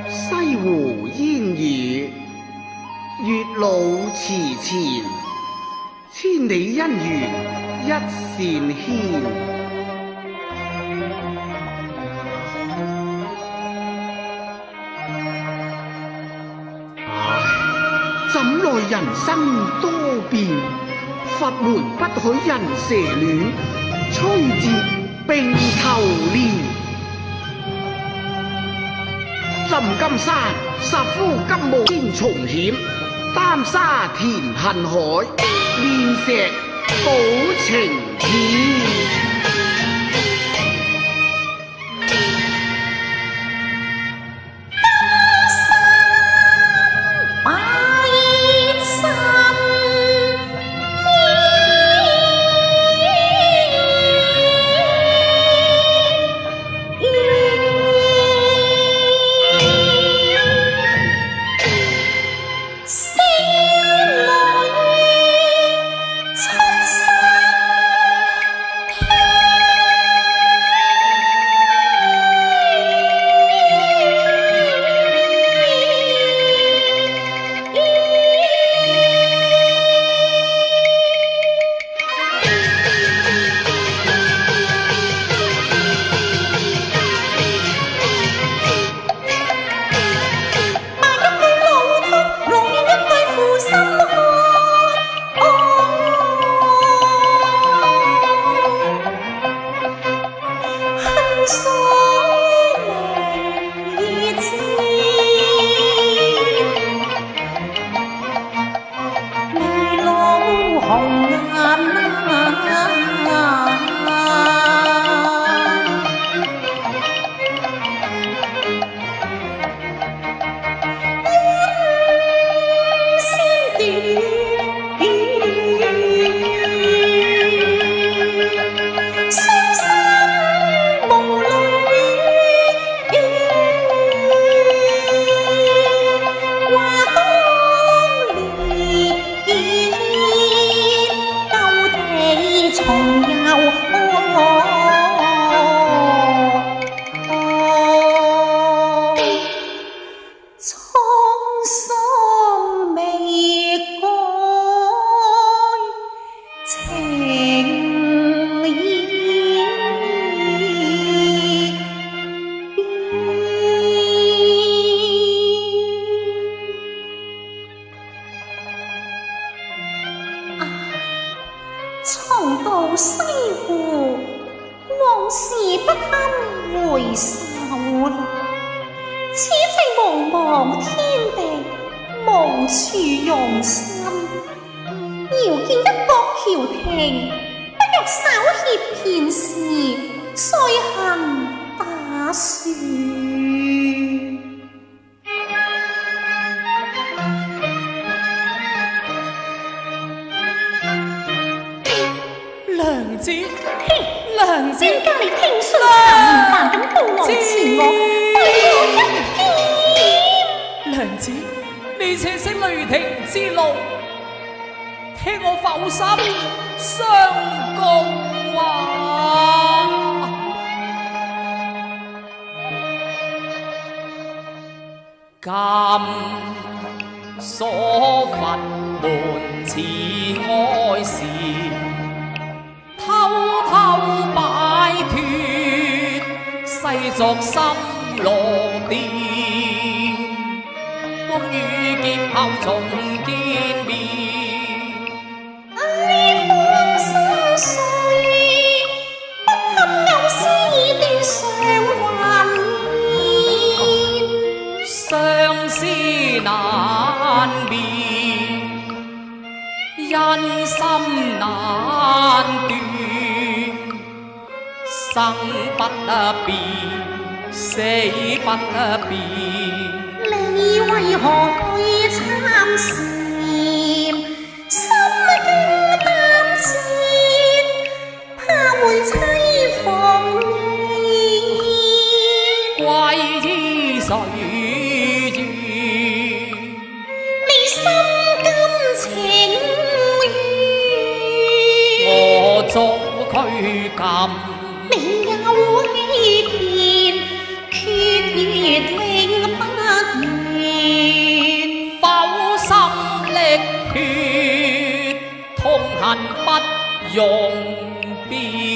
西湖煙雨，月老池前，千里姻緣一線牽。怎奈人生多變，佛門不許人蛇戀，吹折並頭蓮。浸金山，殺夫金冒天重險，擔沙填恨海，煉石補情義。重到西湖，往事不堪回首。此情茫茫天地，無處容身。遙見一角橋亭，不若稍歇片時，再行打算。娘子，娘子，正家你聽信茶飯咁到來前我，對我一劍。娘子，你且息雷霆之怒，聽我剖心相告話。今所佛門慈愛時，偷偷擺脫世俗心羅殿，風雨劫後重見面。呢方心碎，不堪有絲斷腸還面，相思難眠，因心難斷。生不變，死不變。你為何去參禪？心驚膽戰，怕會妻房面。歸依誰願？你心甘情願，我早拘禁。你有容變。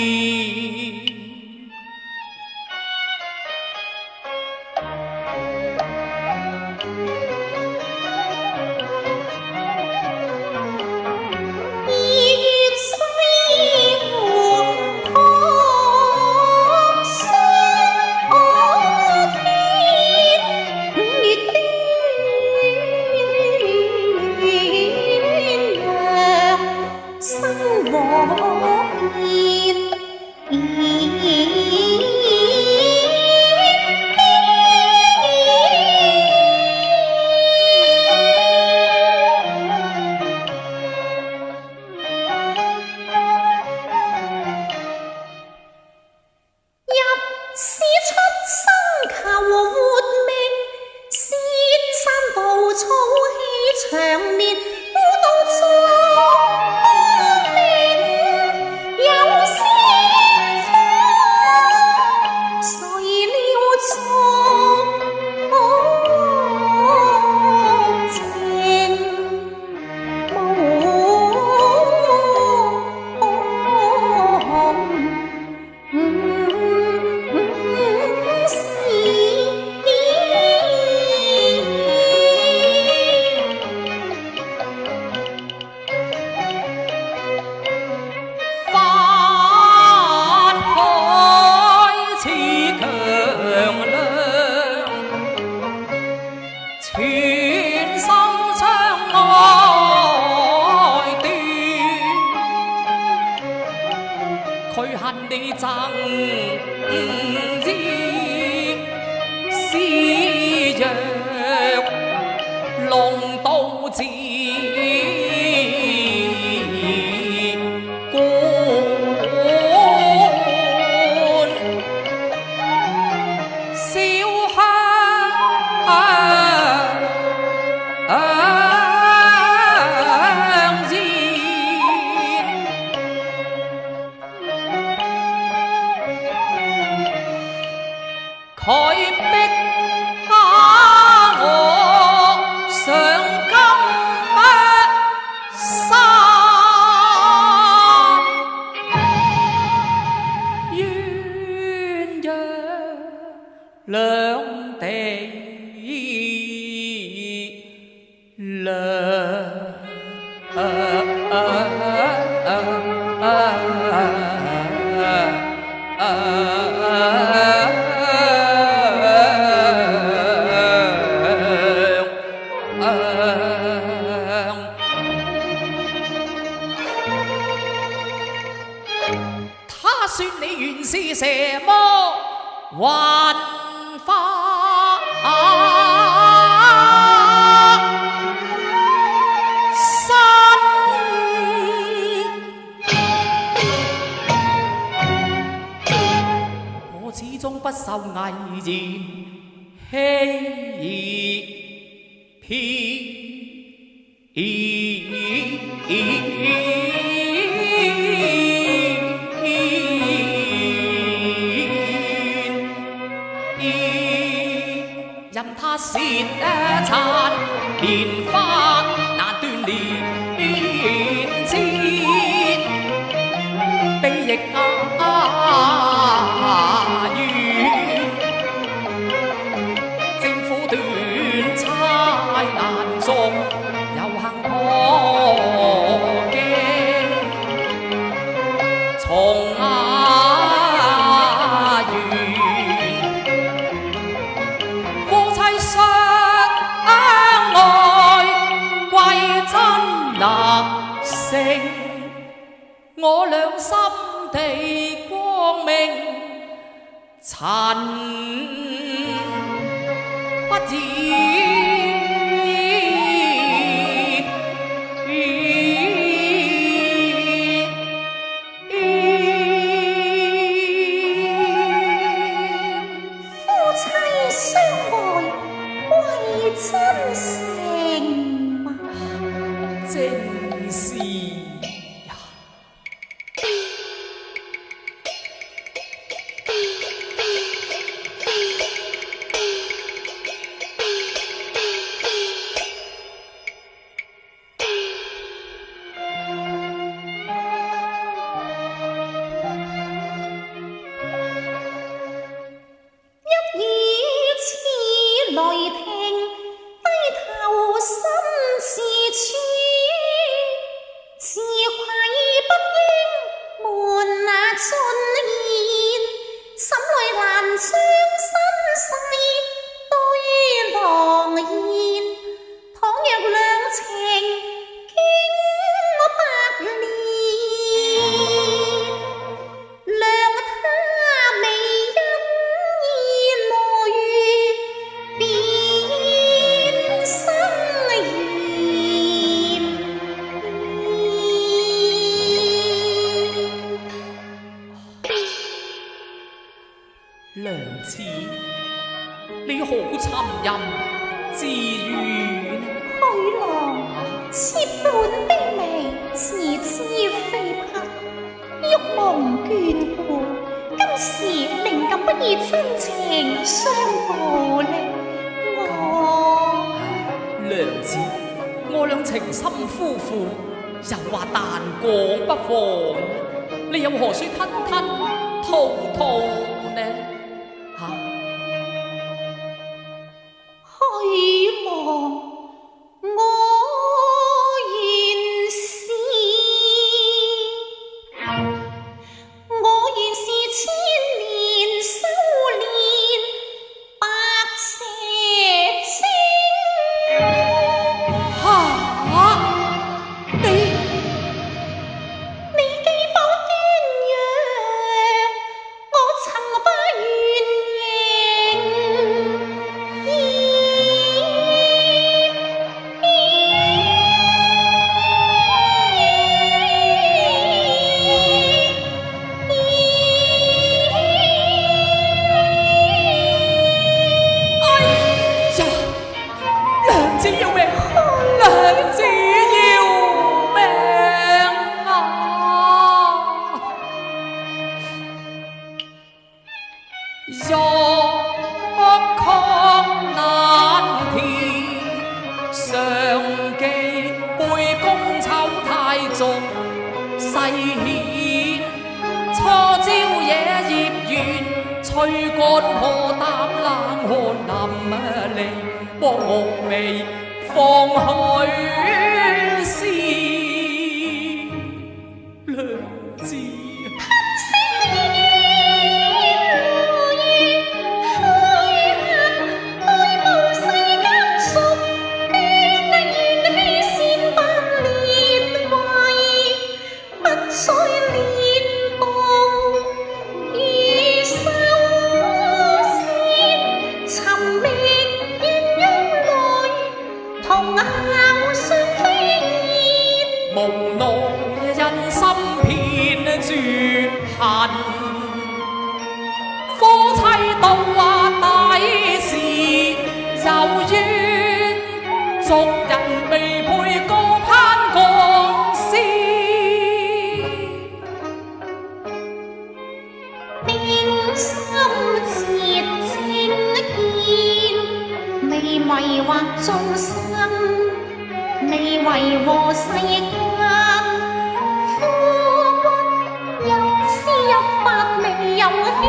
他說你原是什麼幻化身，我始終不受危言欺騙。任他舌殘蓮花難斷連枝，悲亦怨，政府斷差難續，有幸破鏡重我兩心地光明，塵不染。夫妻相愛為真誠嘛，正是。雙身世對狼煙，倘若兩情經我百年，諒他未因意淚變生厭。娘子，你好沉吟自語許郎，妾本卑微，自知非匹，欲蒙眷顧，今時寧敢不以真情相報力。娘子，我倆情深夫婦，又話但講不妨，你又何須吞吞吐吐呢？許郎，我言是千年修煉白蛇精。你既否端陽，我曾不願認。娘子要命！娘子要命啊！欲曲難填，常記背公丑太重，細顯初朝野葉緣，吹乾荷膽冷汗淋漓。幫我未放許是娘子。無奈因心偏絕恨，夫妻到話大事，有冤俗人未配高攀國師。定心切正見，未迷惑眾生，未為和世間。夫君一絲一髮未有輕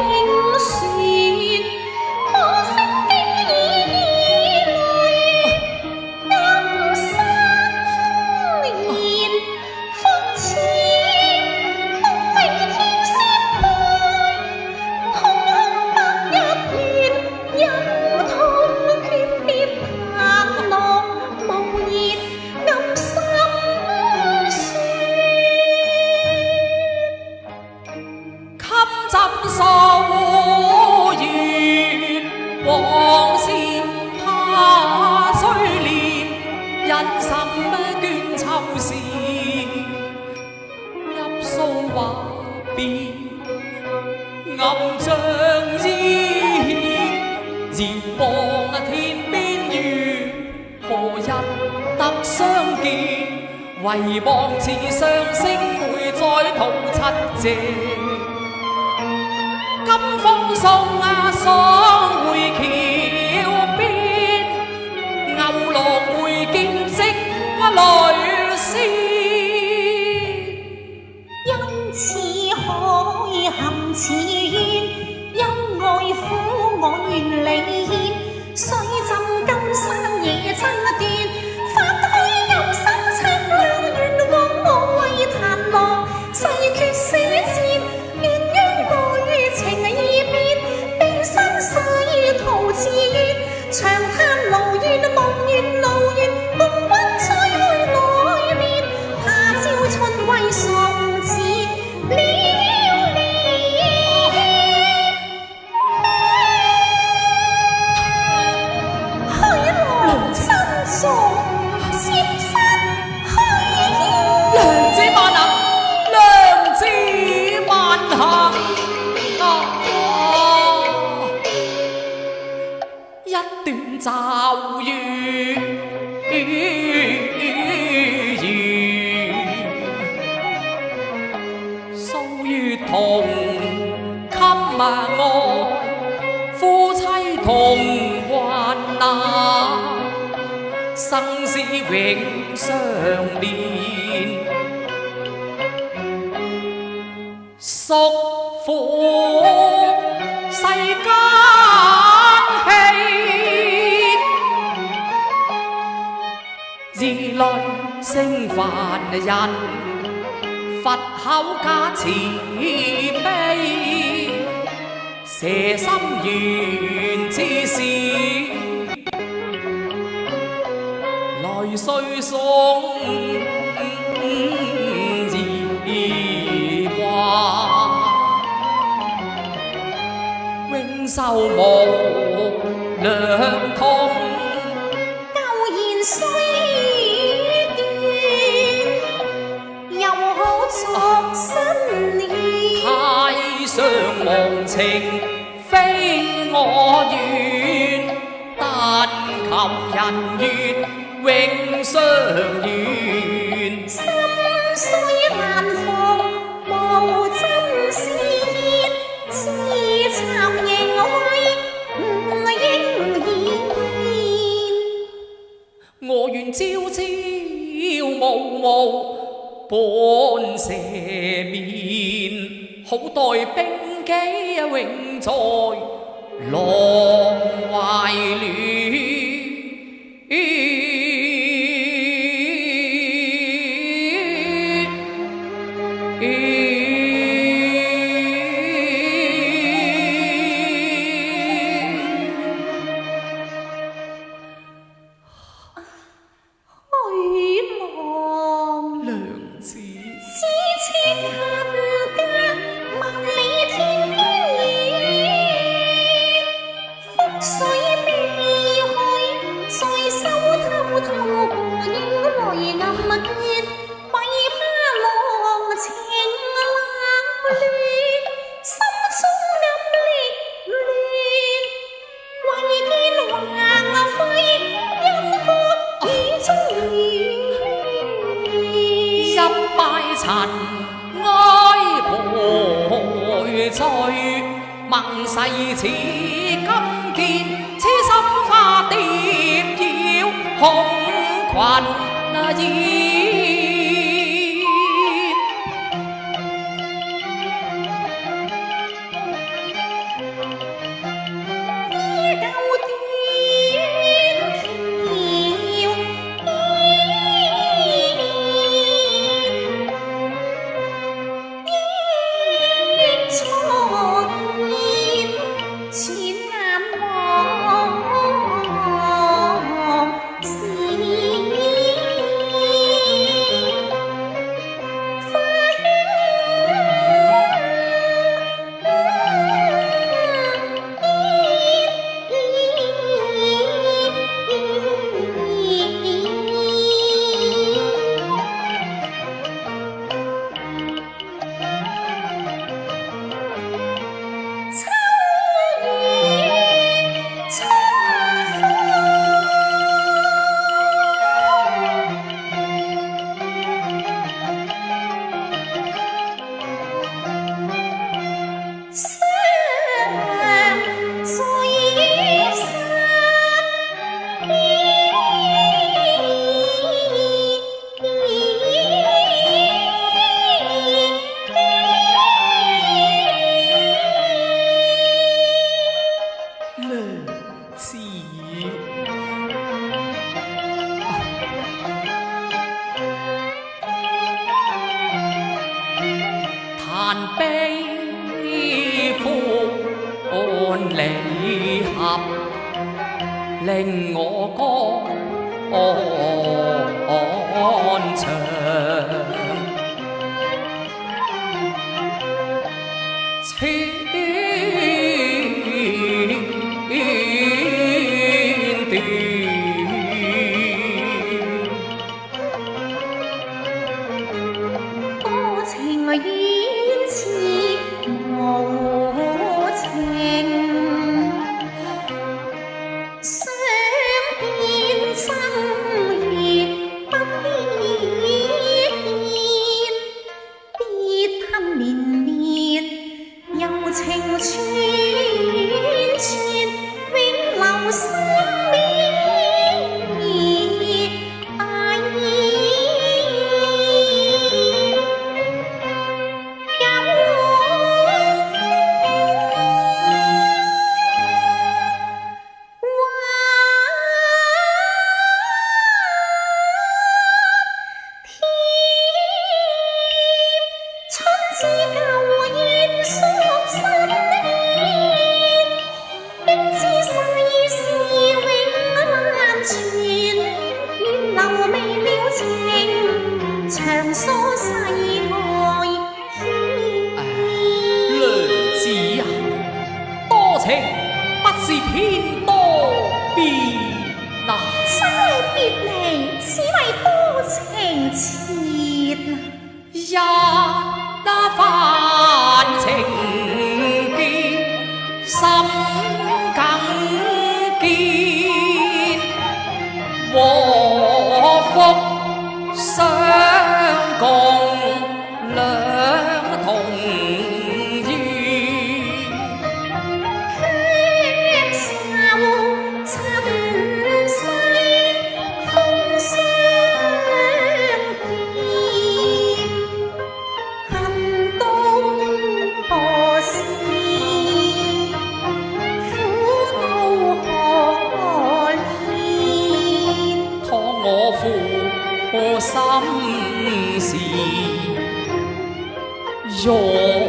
算，可惜竟已淚暗生言，復似東美天仙配，通空百日圓，忍痛訣別行浪無言。暗心酸，襟枕數月，往事怕催眠，因心倦秋時，入數話別，暗像依遙望天邊月，何日得相見？唯望似上星會再圖七夕。金風送爽會橋邊，牛郎會見識女仙。因此海含似淵，因愛苦我願離牽，水浸金山野爭斷。世決寫戰，鴛鴦愛情已變，冰山。夢願路遠，共君再去來年，他朝春歸送節了年。許郎珍重，妾身許燕。娘子萬能，娘子萬幸。一段驟雨，數月同衾愛，夫妻同患難，生死永相連。屬乎世間氣，議論聲煩人，佛口加慈悲，蛇心緣之事，來歲送疑幻，永壽無兩痛。舊言雖斷，又可作新年。太上無情非我願，但求人月永相圓。心雖難逢，無真是現，自慚形穢，唔應現。我願朝朝暮暮伴蛇眠，好待冰肌永在浪懷戀。塵埃陪醉，盟誓似金劍，痴心花蝶要紅裙燕。悲歡離合，令我肝腸。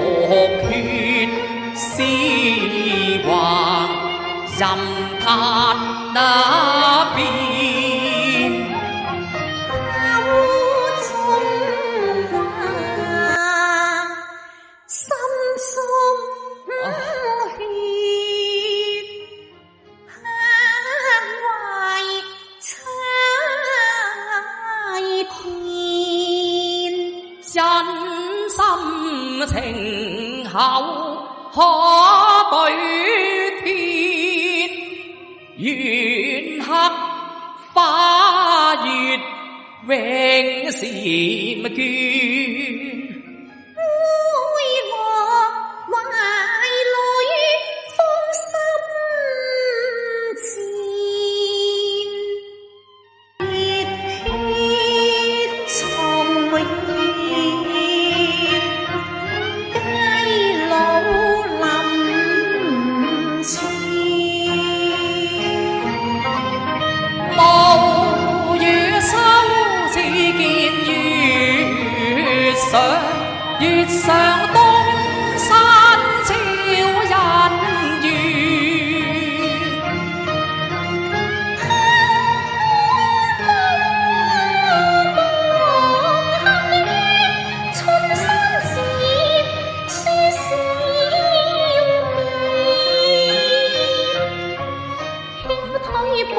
欲血絲橫，任他那邊。口中話，心中血，向懷猜遍。真心情厚可對天，緣客花月永禪眷。會我懷裏芳心纏，熱血從熱，繼老臨前。無語收只見月上東山照人緣。春山寺，書笑面，輕推半